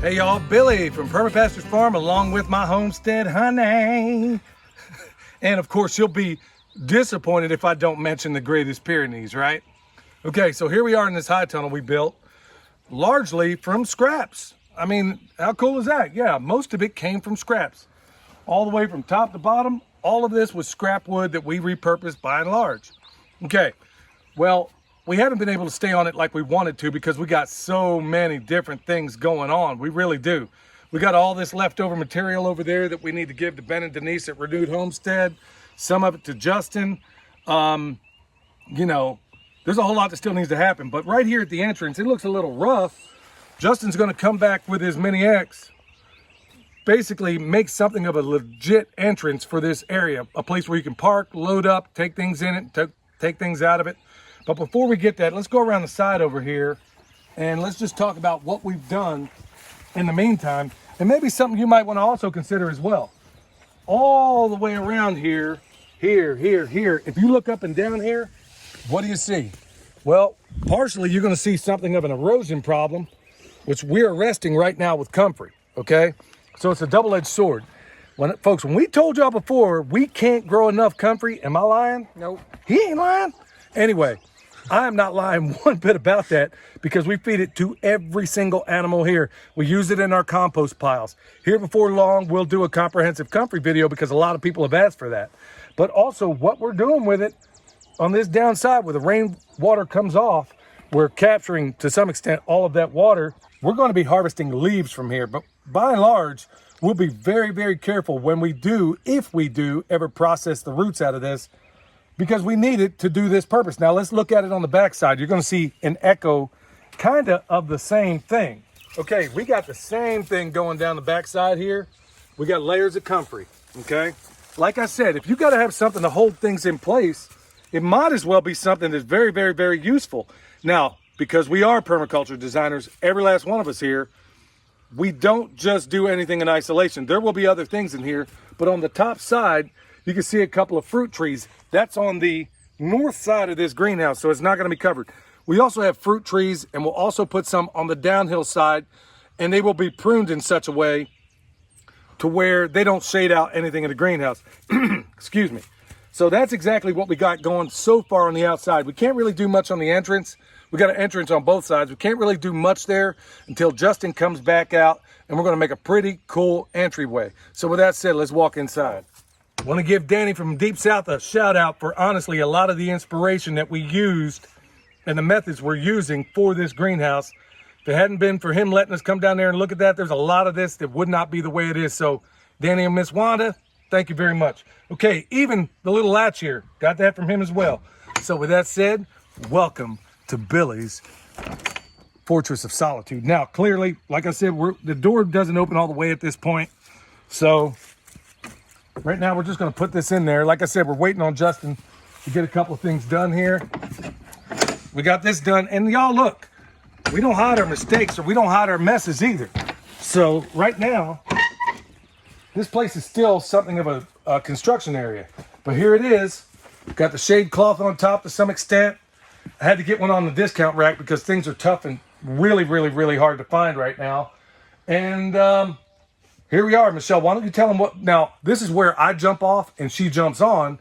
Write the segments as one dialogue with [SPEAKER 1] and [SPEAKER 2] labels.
[SPEAKER 1] Hey y'all, Billy from Perma Pastures Farm along with my homestead honey. And of course you'll be disappointed if I don't mention the greatest Pyrenees, right? Okay, so here we are in this high tunnel we built largely from scraps. I mean, how cool is that? Yeah, most of it came from scraps. All the way from top to bottom, all of this was scrap wood that we repurposed by and large. Okay, well, we haven't been able to stay on it like we wanted to because we got so many different things going on. We really do. We got all this leftover material over there that we need to give to Ben and Denise at Renewed Homestead. Some of it to Justin. You know, there's a whole lot that still needs to happen. But right here at the entrance, it looks a little rough. Justin's going to come back with his Mini X. Basically make something of a legit entrance for this area. A place where you can park, load up, take things in it, take things out of it. But before we get that, let's go around the side over here and let's just talk about what we've done in the meantime, and maybe something you might want to also consider as well. All the way around here, here, if you look up and down here, what do you see? Well, partially you're going to see something of an erosion problem, which we're arresting right now with comfrey, okay? So it's a double-edged sword. Folks, when we told y'all before, we can't grow enough comfrey, am I lying?
[SPEAKER 2] Nope.
[SPEAKER 1] He ain't lying. Anyway, I am not lying one bit about that because we feed it to every single animal here. We use it in our compost piles. Here before long, we'll do a comprehensive comfrey video because a lot of people have asked for that. But also what we're doing with it on this downside where the rainwater comes off, we're capturing to some extent all of that water. We're going to be harvesting leaves from here, but by and large, we'll be very, very careful when we do, if we do ever process the roots out of this, because we need it to do this purpose. Now let's look at it on the backside. You're going to see an echo kind of the same thing. Okay, we got the same thing going down the backside here. We got layers of comfrey, okay? Like I said, if you got to have something to hold things in place, it might as well be something that's very, very, very useful. Now, because we are permaculture designers, every last one of us here, we don't just do anything in isolation. There will be other things in here, but on the top side, you can see a couple of fruit trees. That's on the north side of this greenhouse, so it's not going to be covered. We also have fruit trees, and we'll also put some on the downhill side, and they will be pruned in such a way to where they don't shade out anything in the greenhouse. Excuse me. So that's exactly what we got going so far on the outside. We can't really do much on the entrance. We got an entrance on both sides. We can't really do much there until Justin comes back out, and we're going to make a pretty cool entryway. So with that said, let's walk inside. I want to give Danny from Deep South a shout out for honestly a lot of the inspiration that we used and the methods we're using for this greenhouse. If it hadn't been for him letting us come down there and look at that, there's a lot of this that would not be the way it is. So Danny and Miss Wanda, thank you very much. Okay, even the little latch here, got that from him as well. So with that said, welcome to Billy's Fortress of Solitude. Now, clearly, like I said, the door doesn't open all the way at this point. So right now, we're just going to put this in there. Like I said, we're waiting on Justin to get a couple of things done here. We got this done. And y'all, look, we don't hide our mistakes or we don't hide our messes either. So right now, this place is still something of a construction area. But here it is. Got the shade cloth on top to some extent. I had to get one on the discount rack because things are tough and really, really, really hard to find right now. And here we are. Michelle, why don't you tell them what... Now, this is where I jump off and she jumps on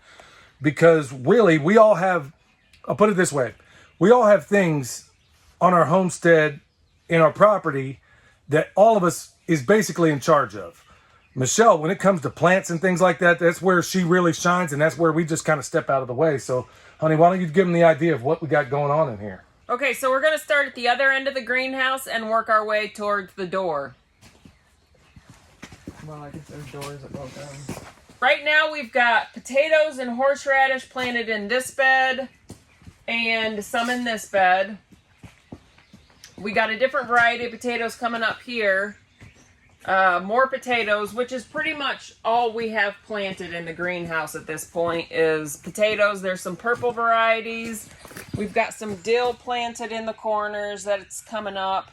[SPEAKER 1] because really we all have... I'll put it this way. We all have things on our homestead, in our property, that all of us is basically in charge of. Michelle, when it comes to plants and things like that, that's where she really shines, and that's where we just kind of step out of the way. So, honey, why don't you give them the idea of what we got going on in here?
[SPEAKER 2] Okay, so we're going to start at the other end of the greenhouse and work our way towards the door. Well, I guess there's doors at both ends. Right now we've got potatoes and horseradish planted in this bed and some in this bed. We got a different variety of potatoes coming up here. More potatoes, which is pretty much all we have planted in the greenhouse at this point is potatoes. There's some purple varieties. We've got some dill planted in the corners that it's coming up.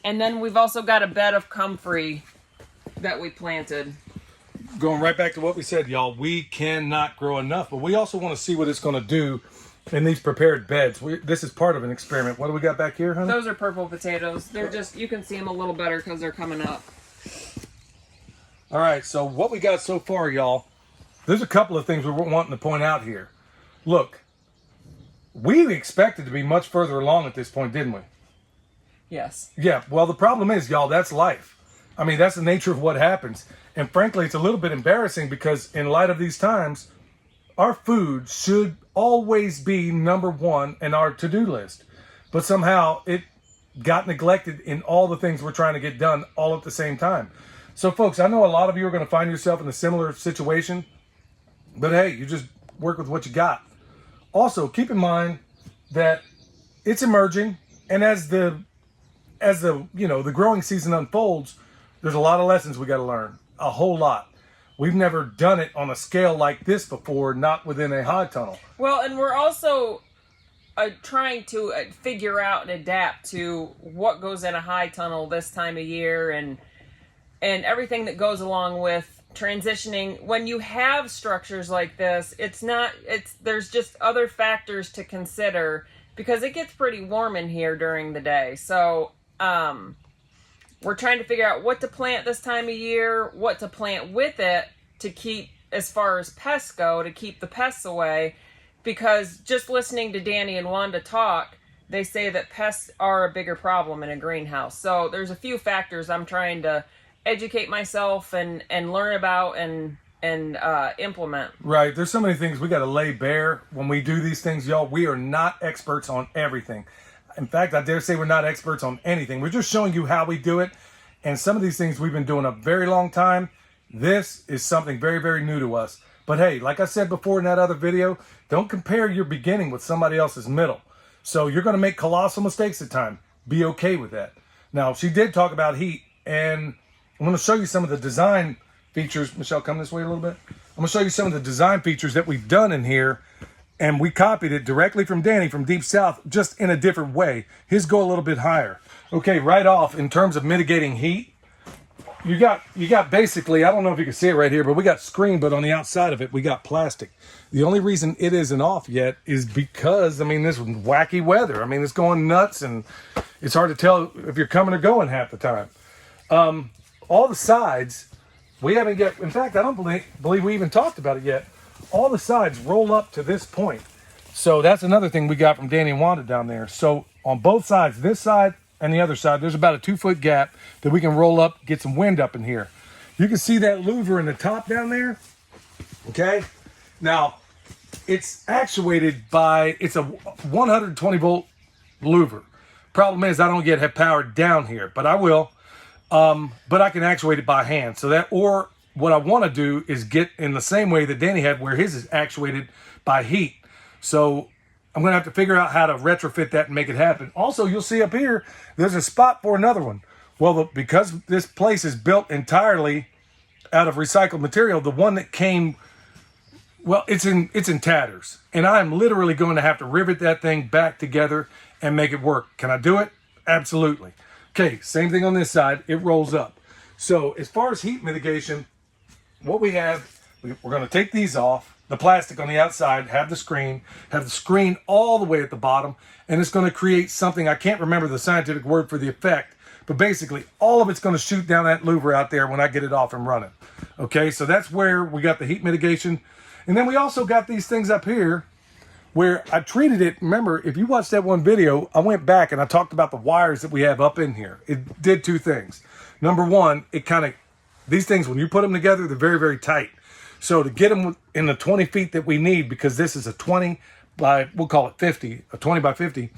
[SPEAKER 2] And then we've also got a bed of comfrey that we planted.
[SPEAKER 1] Going right back to what we said, y'all, we cannot grow enough, but we also want to see what it's going to do in these prepared beds. This is part of an experiment. What do we got back here, honey?
[SPEAKER 2] Those are purple potatoes. They're just, you can see them a little better because they're coming up.
[SPEAKER 1] All right, so what we got so far, y'all, there's a couple of things we're wanting to point out here. Look, we expected to be much further along at this point, didn't we?
[SPEAKER 2] Yes.
[SPEAKER 1] Yeah, well, the problem is, y'all, that's life. I mean, that's the nature of what happens. And frankly, it's a little bit embarrassing because in light of these times, our food should always be number one in our to-do list. But somehow it got neglected in all the things we're trying to get done all at the same time. So, folks, I know a lot of you are going to find yourself in a similar situation. But, hey, you just work with what you got. Also, keep in mind that it's emerging. And as the the growing season unfolds, there's a lot of lessons we got to learn. A whole lot. We've never done it on a scale like this before, not within a high tunnel.
[SPEAKER 2] Well, and we're also trying to figure out and adapt to what goes in a high tunnel this time of year and everything that goes along with transitioning. When you have structures like this, there's just other factors to consider because it gets pretty warm in here during the day. So, we're trying to figure out what to plant this time of year, what to plant with it to keep, as far as pests go, to keep the pests away. Because just listening to Danny and Wanda talk, they say that pests are a bigger problem in a greenhouse. So there's a few factors I'm trying to educate myself and learn about and implement.
[SPEAKER 1] Right. There's so many things we got to lay bare when we do these things, y'all. We are not experts on everything. In fact, I dare say we're not experts on anything. We're just showing you how we do it. And some of these things we've been doing a very long time. This is something very, very new to us. But hey, like I said before in that other video, don't compare your beginning with somebody else's middle. So you're going to make colossal mistakes at times. Be okay with that. Now, she did talk about heat. And I'm going to show you some of the design features. Michelle, come this way a little bit. I'm going to show you some of the design features that we've done in here. And we copied it directly from Danny from Deep South, just in a different way. His go a little bit higher. Okay, right off, in terms of mitigating heat, you got basically, I don't know if you can see it right here, but we got screen, but on the outside of it, we got plastic. The only reason it isn't off yet is because, I mean, this wacky weather. I mean, it's going nuts, and it's hard to tell if you're coming or going half the time. All the sides, we haven't got, in fact, I don't believe we even talked about it yet. All the sides roll up to this point. So that's another thing we got from Danny and Wanda down there. So on both sides, this side and the other side, there's about a 2-foot gap that we can roll up, get some wind up in here. You can see that louver in the top down there. Okay. Now, it's actuated by, it's a 120 volt louver. Problem is, I don't have power down here, but I will. But I can actuate it by hand. So that, or what I want to do is get in the same way that Danny had, where his is actuated by heat. So I'm going to have to figure out how to retrofit that and make it happen. Also, you'll see up here, there's a spot for another one. Well, because this place is built entirely out of recycled material, the one that came, well, it's in tatters. And I'm literally going to have to rivet that thing back together and make it work. Can I do it? Absolutely. Okay, same thing on this side. It rolls up. So as far as heat mitigation, what we have, we're going to take these off, the plastic on the outside, have the screen all the way at the bottom, and it's going to create something, I can't remember the scientific word for the effect, but basically all of it's going to shoot down that louver out there when I get it off and running. Okay, so that's where we got the heat mitigation. And then we also got these things up here where I treated it. Remember, if you watched that one video, I went back and I talked about the wires that we have up in here. It did two things. Number one, it kind of, these things, when you put them together, they're very, very tight. So to get them in the 20 feet that we need, because this is a 20 by, we'll call it 50, a 20 by 50,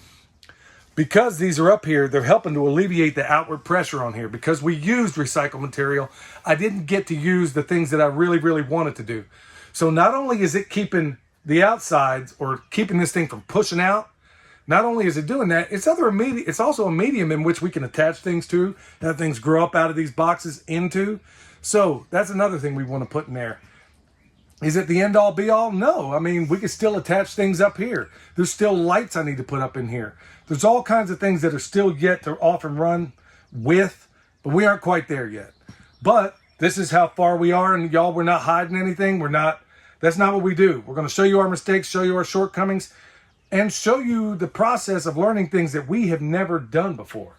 [SPEAKER 1] because these are up here, they're helping to alleviate the outward pressure on here. Because we used recycled material, I didn't get to use the things that I really, really wanted to do. So not only is it keeping the outsides or keeping this thing from pushing out, not only is it doing that, it's also a medium in which we can attach things to, have things grow up out of these boxes into. So that's another thing we want to put in there. Is it the end all be all? No. I mean, we can still attach things up here. There's still lights I need to put up in here. There's all kinds of things that are still yet to off and run with, but we aren't quite there yet. But this is how far we are, and y'all, we're not hiding anything. That's not what we do. We're going to show you our mistakes, show you our shortcomings. and show you the process of learning things that we have never done before.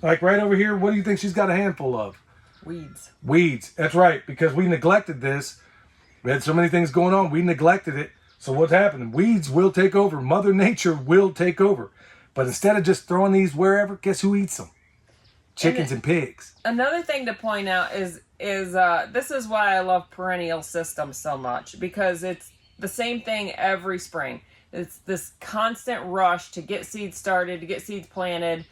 [SPEAKER 1] Like right over here, what do you think she's got a handful of?
[SPEAKER 2] Weeds.
[SPEAKER 1] Weeds. That's right, because we neglected this. We had so many things going on, we neglected it. So what's happening? Weeds will take over. Mother Nature will take over. But instead of just throwing these wherever, guess who eats them? Chickens and pigs.
[SPEAKER 2] Another thing to point out is this is why I love Perennial Systems so much, because it's the same thing every spring. It's this constant rush to get seeds started, to get seeds planted.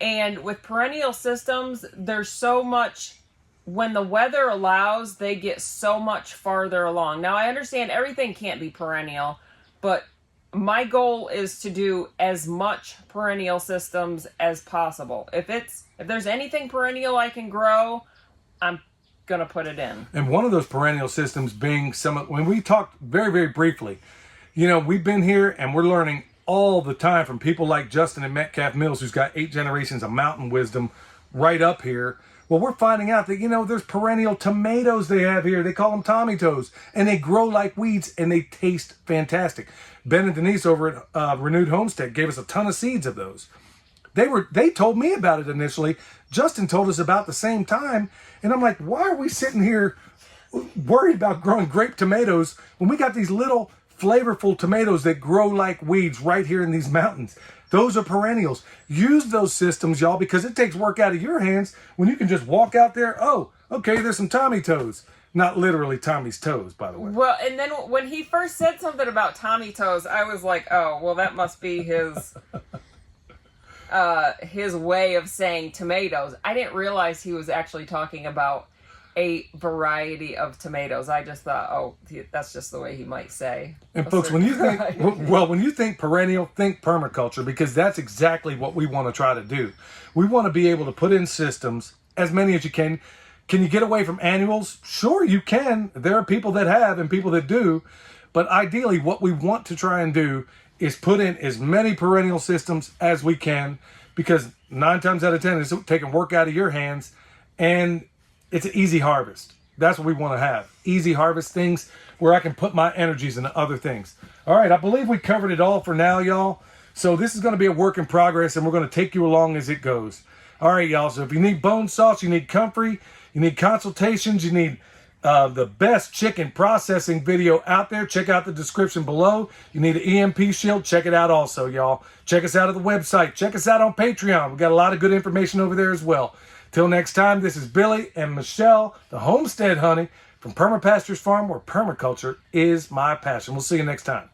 [SPEAKER 2] And with Perennial Systems, there's so much, when the weather allows, they get so much farther along. Now, I understand everything can't be perennial, but my goal is to do as much Perennial Systems as possible. If there's anything perennial I can grow, I'm gonna put it in.
[SPEAKER 1] And one of those Perennial Systems being when we talked very, very briefly, you know, we've been here and we're learning all the time from people like Justin and Metcalf Mills, who's got 8 generations of mountain wisdom right up here. Well, we're finding out that, you know, there's perennial tomatoes they have here. They call them Tommy Toes, and they grow like weeds, and they taste fantastic. Ben and Denise over at Renewed Homestead gave us a ton of seeds of those. They told me about it initially. Justin told us about the same time, and I'm like, why are we sitting here worried about growing grape tomatoes when we got these little flavorful tomatoes that grow like weeds right here in these mountains? Those are perennials. Use those systems, y'all, because it takes work out of your hands when you can just walk out there. Oh, okay, there's some Tommy Toes. Not literally Tommy's toes, by the way.
[SPEAKER 2] Well, and then when he first said something about Tommy Toes, I was like, oh, well, that must be his way of saying tomatoes. I didn't realize he was actually talking about a variety of tomatoes. I just thought, oh, that's just the way he might say.
[SPEAKER 1] And folks, when you think perennial, think permaculture, because that's exactly what we want to try to do. We want to be able to put in systems, as many as you can. Can you get away from annuals? Sure, you can. There are people that have and people that do. But ideally, what we want to try and do is put in as many perennial systems as we can, because 9 times out of 10, it's taking work out of your hands, and it's an easy harvest. That's what we want to have. Easy harvest, things where I can put my energies into other things. All right, I believe we covered it all for now, y'all. So this is going to be a work in progress, and we're going to take you along as it goes. All right, y'all. So if you need bone salts, you need comfrey, you need consultations, you need the best chicken processing video out there, check out the description below. You need an EMP shield, check it out also, y'all. Check us out at the website. Check us out on Patreon. We got a lot of good information over there as well. Till next time, this is Billy and Michelle, the Homestead Honey from Perma Pastures Farm, where permaculture is my passion. We'll see you next time.